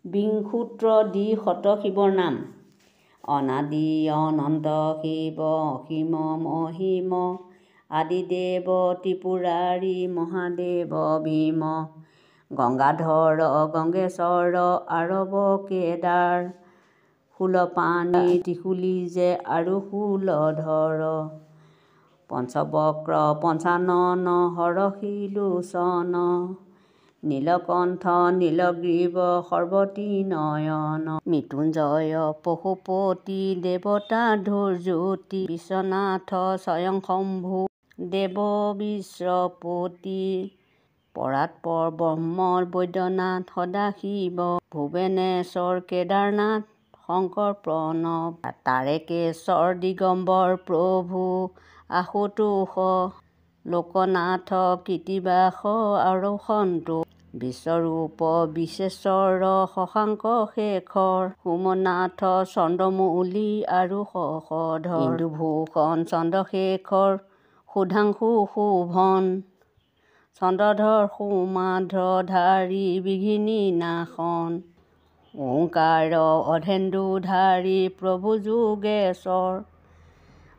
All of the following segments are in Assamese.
বিংসূত্ৰ দি শত শিৱৰ নাম। অনাদি অনন্ত শিৱ অসীম মহিম, আদিদেৱ ত্ৰিপুৰাৰী মহাদেৱ ভীম। গংগাধৰ গংগেশ্বৰ আৰৱ কেদাৰ, শূলপাণি ত্ৰিশূলি যে আৰু শূলধৰ। পঞ্চবক্ৰ পঞ্চানন হৰষী লোচন, নীলকণ্ঠ নীলগ্ৰীৱ সৰ্বতী নয়ন। মৃত্যুঞ্জয় পশুপতি দেৱতা ধূৰ্জ্যোতি, বিশ্বনাথ স্বয়ংশম্ভু দেৱ বিশ্বপতি। পৰাৎপৰ ব্ৰহ্ম বৈদ্যনাথ সদাশিৱ, ভুৱনেশ্বৰ কেদাৰনাথ শংকৰ প্ৰণৱ। তাৰেকেশ্বৰ দিগম্বৰ প্ৰভু আশুতোষ, লোকনাথ কৃত্তিবাস আৰু সন্তোষ। বিশ্বৰূপ বিশ্বেশ্বৰ শশাংক শেখৰ, সোমনাথ চন্দ্ৰমৌলি আৰু শশধৰ। ইন্দুভূষণ চন্দ্ৰশেখৰ সুধাংশু শোভন, চন্দ্ৰধৰ সৌমাধ্ৰধাৰী বিঘিনি নাশন। ওংকাৰ অধেন্দুধাৰী প্ৰভু যোগেশ্বৰ,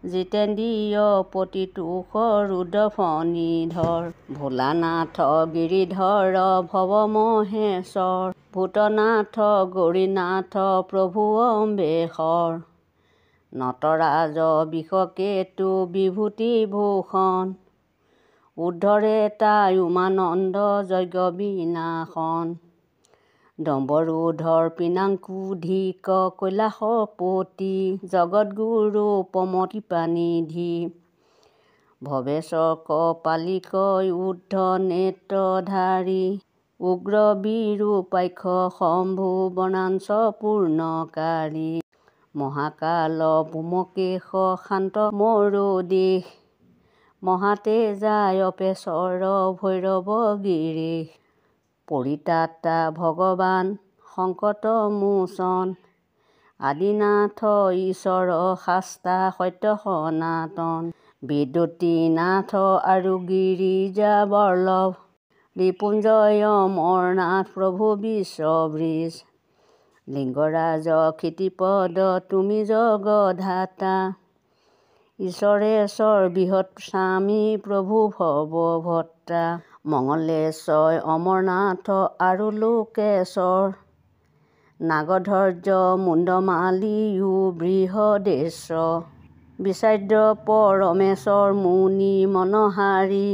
জিতেন্দ্ৰিয় প্ৰতিতোষ ৰুদ্ৰফণীধৰ। ভোলানাথ গিৰিধৰ ভৱমহেশ্বৰ, ভূতনাথ গৌৰীনাথ প্ৰভু অম্বেশ্বৰ। নটৰাজ বৃষকেতু বিভূতিভূষণ, উদ্ধৰেতা উমানন্দ যজ্ঞ বিনাশন। ডম্বৰুধৰ পিনাংকুধিক কৈলাসপতি, জগৎগুৰু প্ৰমথকৃপানিধি। ভৱেশ্বৰ কপালিক ঊৰ্ধ্বনেত্ৰধাৰী, উগ্ৰ বিৰূপাক্ষ শম্ভু বনাঞ্চ পূৰ্ণকাৰী। মহাকাল ভূমকেশ শান্ত মৰোদেশ, মহাতেজা অপেশ্বৰ ভৈৰৱ গিৰীশ। পৰিত্ৰাতা ভগৱান সংকটমোচন, আদিনাথ ঈশ্বৰ শাস্তা সত্য সনাতন। বিদ্যুতীনাথ আৰু গিৰিজাবল্লভ, ৰিপুঞ্জয় অমৰনাথ প্ৰভু বিশ্ববীজ। লিংগৰাজ ক্ষিতিপদ তুমি জগধাতা, ঈশ্বৰেশ্বৰ বৃহৎস্বামী প্ৰভু ভৱভট্টা। মঙলেশ্বৰ অমৰনাথ আৰু লোকেশ্বৰ, নাগধ্বজ মুণ্ডমালি বৃহদেশ্বৰ। বিচাৰ্য পৰমেশ্বৰ মুনি মনহাৰী,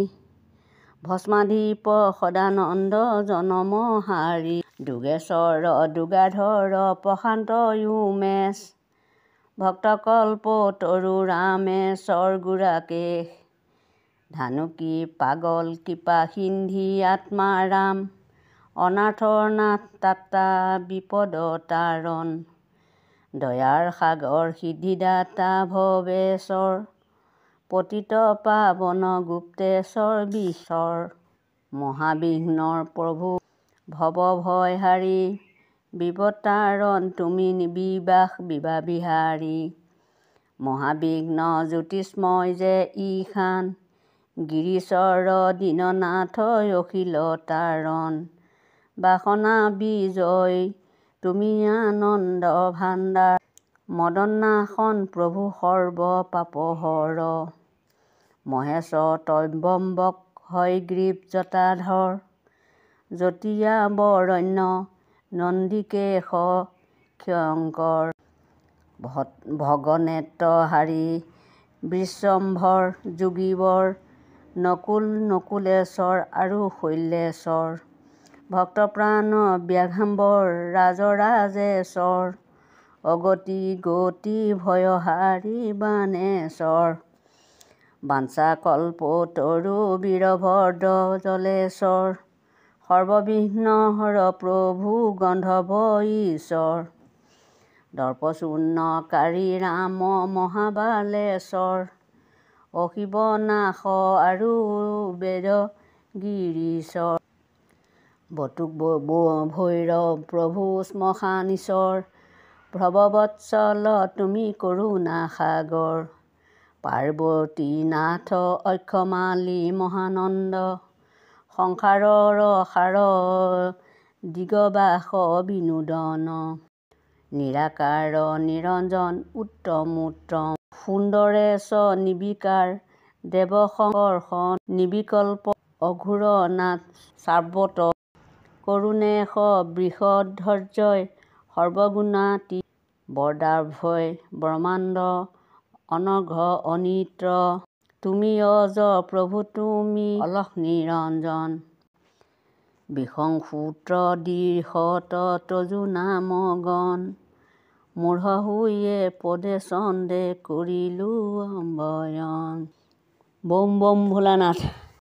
ভস্মাধিপ সদানন্দ জনমহাৰী। যোগেশ্বৰ যোগাধৰ প্ৰশান্ত উমেশ, ভক্তকল্পতৰু ৰামেশ্বৰ গুড়াকেশ। ধানুকী পাগল কৃপাসিন্ধি আত্মাৰাম, অনাথৰ নাথ ত্ৰাতা বিপদতাৰণ। দয়াৰ সাগৰ সিদ্ধিদাতা ভৱেশ্বৰ, পতিত পাৱন গুপ্তেশ্বৰ বিশ্বৰ। মহাবিঘ্নৰ প্ৰভু ভৱভয়হাৰী, বিপদতাৰণ তুমি বিবাস বিহাৰী। মহাবিঘ্ন জ্যোতিস্ময় যে ঈশান, গিৰিশ্বৰ দীননাথ অখিলতাৰণ। বাসনা বিজয় তুমি আনন্দ ভাণ্ডাৰ, মদননাশন প্ৰভু সৰ্ব পাপহৰ। মহেশ ত্ৰয়ম্বক হয়গ্ৰীৱ জটাধৰ, জটিয়া বৰণ্য নন্দিকেশ ক্ষয়ঙ্কৰ। ভগনেত্ৰহাৰী বিশ্বম্ভৰ যোগীবৰ, নকুলেশ্বৰ আৰু শৈলেশ্বৰ। ভক্তপ্ৰাণ ব্যাঘ্ৰাম্বৰ ৰাজৰাজেশ্বৰ, অগতি গতি ভয়হাৰী বাণেশ্বৰ। বাঞ্ছাকল্পতৰু বীৰভদ্ৰ জলেশ্বৰ, সৰ্ববিঘ্নহৰ প্ৰভু গন্ধৰ্ব ঈশ্বৰ। দৰ্পশূন্যকাৰী ৰাম মহাবালেশ্বৰ, অশিবনাশ আৰু বেদগিৰীশ্বৰ। বটুক ভৈৰৱ প্ৰভু শ্মশানীশ্বৰ, ভৱবৎসল তুমি কৰোণাসাগৰ। পাৰ্বতীনাথ অক্ষমালী মহানন্দ, সংসাৰৰ সাৰ দিগবাস বিনোদন নিৰাকাৰ নিৰঞ্জন উত্তম উত্তম সুন্দৰেশ নিবিকাৰ দেৱশংকৰ্ষণ নিবিকল্প অঘোৰনাথ চাৰ্বত কৰুণেশ বৃষধৰ্যয় সৰ্বগুণাতি বৰদাভয় ব্ৰহ্মাণ্ড অনঘ অনিত্ৰ তুমি অজ প্ৰভু তুমি অলস নিৰঞ্জন বিশংসূত্ৰ দীৰ্ঘত তজু নাম গণ মূঢ় হৈয়ে পদে চন্দে কৰিলো অম্বয়ন বম বম ভোলানাথ।